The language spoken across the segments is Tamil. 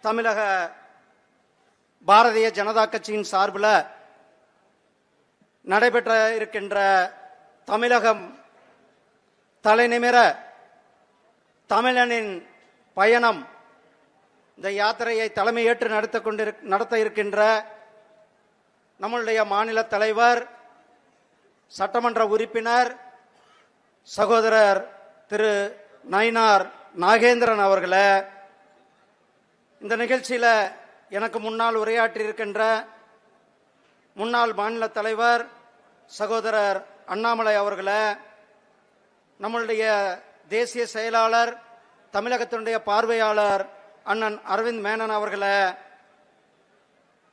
தமிழக பாரதிய ஜனதா கட்சியின் சார்பில் நடைபெற்ற இருக்கின்ற தமிழகம் தலைநிமிர தமிழனின் பயணம் இந்த யாத்திரையை தலைமையேற்று நடத்த இருக்கின்ற நம்முடைய மாநில தலைவர், சட்டமன்ற உறுப்பினர், சகோதரர் திரு நயினார் நாகேந்திரன் அவர்களே, இந்த நிகழ்ச்சியில் எனக்கு முன்னால் உரையாற்றியிருக்கின்ற முன்னாள் மாநில தலைவர் சகோதரர் அண்ணாமலை அவர்களே, நம்முடைய தேசிய செயலாளர், தமிழகத்தினுடைய பார்வையாளர் அண்ணன் அரவிந்த் மேனன் அவர்களே,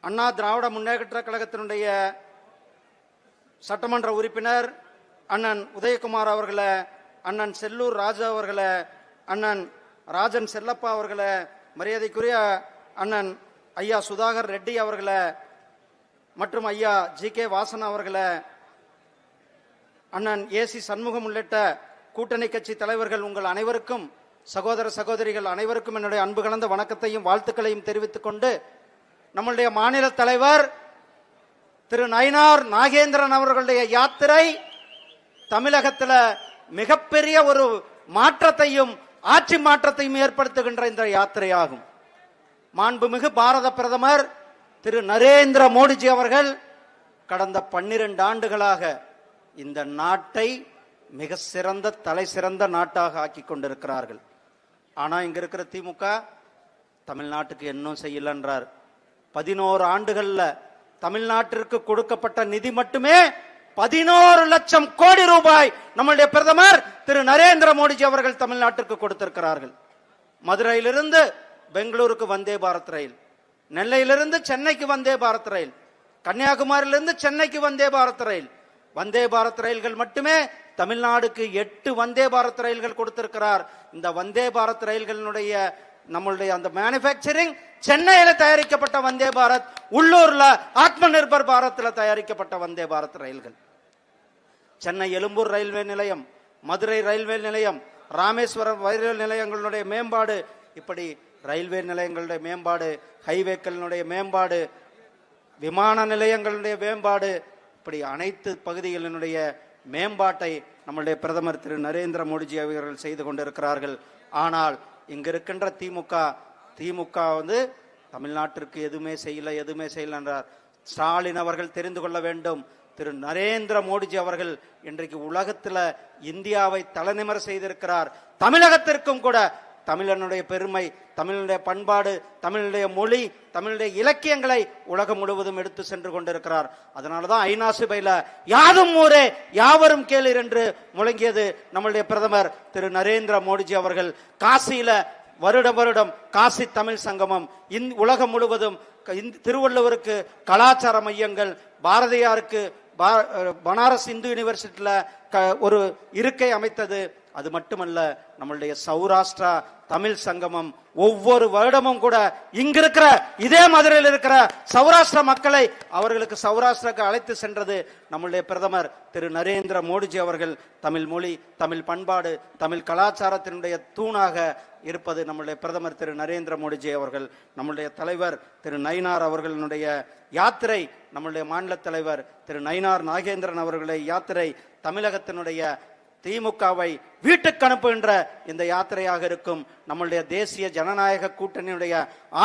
அண்ணா திராவிட முன்னேற்ற கழகத்தினுடைய சட்டமன்ற உறுப்பினர் அண்ணன் உதயகுமார் அவர்களே, அண்ணன் செல்லூர் ராஜா அவர்களே, அண்ணன் ராஜன் செல்லப்பா அவர்களே, மரியாதைக்குரிய அண்ணன் ஐயா சுதாகர் ரெட்டி அவர்களே, மற்றும் ஐயா ஜி.கே. வாசன் அவர்களே, அண்ணன் ஏசி சண்முகம் உள்ளிட்ட கூட்டணி கட்சி தலைவர்கள், உங்கள் அனைவருக்கும், சகோதர சகோதரிகள் அனைவருக்கும் என்னுடைய அன்பு கலந்த வணக்கத்தையும் வாழ்த்துக்களையும் தெரிவித்துக் கொண்டு, நம்முடைய மாநில தலைவர் திரு நயினார் நாகேந்திரன் அவர்களுடைய யாத்திரை தமிழகத்தில் மிகப்பெரிய ஒரு மாற்றத்தையும் ஆட்சி மாற்றத்தையும் ஏற்படுத்துகின்ற இந்த யாத்திரையாகும். மாண்புமிகு பாரத பிரதமர் திரு நரேந்திர மோடிஜி அவர்கள் கடந்த 12 ஆண்டுகளாக இந்த நாட்டை மிக சிறந்த தலை சிறந்த நாட்டாக ஆக்கி கொண்டிருக்கிறார்கள். ஆனா இங்க இருக்கிற திமுக தமிழ்நாட்டுக்கு இன்னும் செய்யலன்றார். 11 ஆண்டுகள்ல தமிழ்நாட்டிற்கு கொடுக்கப்பட்ட நிதி மட்டுமே 11 லட்சம் கோடி ரூபாய் நம்முடைய பிரதமர் திரு நரேந்திர மோடிஜி அவர்கள் தமிழ்நாட்டிற்கு கொடுத்திருக்கிறார்கள். மதுரையிலிருந்து பெங்களூருக்கு வந்தே பாரத் ரயில், நெல்லையிலிருந்து சென்னைக்கு வந்தே பாரத் ரயில், கன்னியாகுமரியிலிருந்து சென்னைக்கு வந்தே பாரத் ரயில், வந்தே பாரத் ரயில்கள் மட்டுமே தமிழ்நாடுக்கு 8 வந்தே பாரத் ரயில்கள் கொடுத்திருக்கிறார். இந்த வந்தே பாரத் ரயில்களுடைய நம்மளுடைய அந்த மேனுபேக்சரிங் சென்னையில தயாரிக்கப்பட்ட வந்தே பாரத், உள்ளூர்ல ஆத்ம நிர்பர் பாரத்ல தயாரிக்கப்பட்ட வந்தே பாரத் ரயில்கள். சென்னை எழும்பூர் ரயில்வே நிலையம், மதுரை ரயில்வே நிலையம், ராமேஸ்வரம் ரயில்வே நிலையங்களுடைய மேம்பாடு, இப்படி ரயில்வே நிலையங்களுடைய மேம்பாடு, ஹைவேக்களுடைய மேம்பாடு, விமான நிலையங்களுடைய மேம்பாடு, இப்படி அனைத்து பகுதிகளினுடைய மேம்பாட்டை நம்முடைய பிரதமர் திரு நரேந்திர மோடிஜி அவர்கள் செய்து கொண்டிருக்கிறார்கள். ஆனால் இங்க இருக்கின்ற திமுக வந்து தமிழ்நாட்டிற்கு எதுவுமே செய்யல என்றார். ஸ்டாலின் அவர்கள் தெரிந்து கொள்ள வேண்டும், திரு நரேந்திர மோடிஜி அவர்கள் இன்றைக்கு உலகத்துல இந்தியாவை தலைநிமிர செய்திருக்கிறார். தமிழகத்திற்கும் கூட தமிழனுடைய பெருமை, தமிழனுடைய பண்பாடு, தமிழனுடைய மொழி, தமிழுடைய இலக்கியங்களை உலகம் முழுவதும் எடுத்து சென்று கொண்டிருக்கிறார். அதனாலதான் ஐநா சபையில யாதும் ஊரே யாவரும் கேளீர் என்று முழங்கியது நம்முடைய பிரதமர் திரு நரேந்திர மோடிஜி அவர்கள். காசியில வருடம் காசி தமிழ் சங்கமம், உலகம் முழுவதும் திருவள்ளுவருக்கு கலாச்சார மையங்கள், பாரதியாருக்கு பனாரஸ் இந்து யூனிவர்சிட்டியில ஒரு இருக்கை அமைத்தது. அது மட்டுமல்ல, நம்மளுடைய சௌராஷ்டிரா தமிழ் சங்கமம் ஒவ்வொரு வருடமும் கூட இங்க இருக்கிற இதே மதுரையில் இருக்கிற சௌராஷ்டிரா மக்களை அவர்களுக்கு சௌராஷ்டிராக்கு அழைத்து சென்றது நம்முடைய பிரதமர் திரு நரேந்திர மோடிஜி அவர்கள். தமிழ் மொழி, தமிழ் பண்பாடு, தமிழ் கலாச்சாரத்தினுடைய தூணாக இருப்பது நம்முடைய பிரதமர் திரு நரேந்திர மோடிஜி அவர்கள். நம்முடைய தலைவர் திரு நயினார் அவர்களுடைய யாத்திரை, நம்முடைய மாநில தலைவர் திரு நயினார் நாகேந்திரன் அவர்களுடைய யாத்திரை தமிழகத்தினுடைய திமுகவை வீட்டுக்கு அனுப்புகின்ற இந்த யாத்திரையாக இருக்கும். நம்முடைய தேசிய ஜனநாயக கூட்டணியுடைய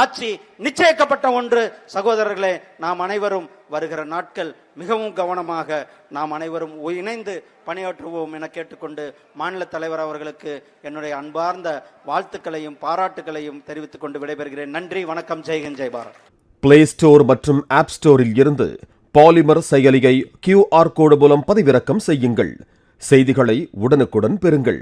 ஆட்சி நிச்சயிக்கப்பட்ட ஒன்று. சகோதரர்களே, நாம் அனைவரும் வருகிற நாட்கள் மிகவும் கவனமாக நாம் அனைவரும் இணைந்து பணியாற்றுவோம் என கேட்டுக்கொண்டு மாநில தலைவர் அவர்களுக்கு என்னுடைய அன்பார்ந்த வாழ்த்துக்களையும் பாராட்டுகளையும் தெரிவித்துக் கொண்டு விடைபெறுகிறேன். நன்றி, வணக்கம், ஜெய்ஹிந்த், ஜெய் பாரத். பிளே ஸ்டோர் மற்றும் ஆப் ஸ்டோரில் இருந்து பாலிமர் செயலியை QR கோடு மூலம் பதிவிறக்கம் செய்யுங்கள். செய்திகளை உடனுக்குடன் பெறுங்கள்.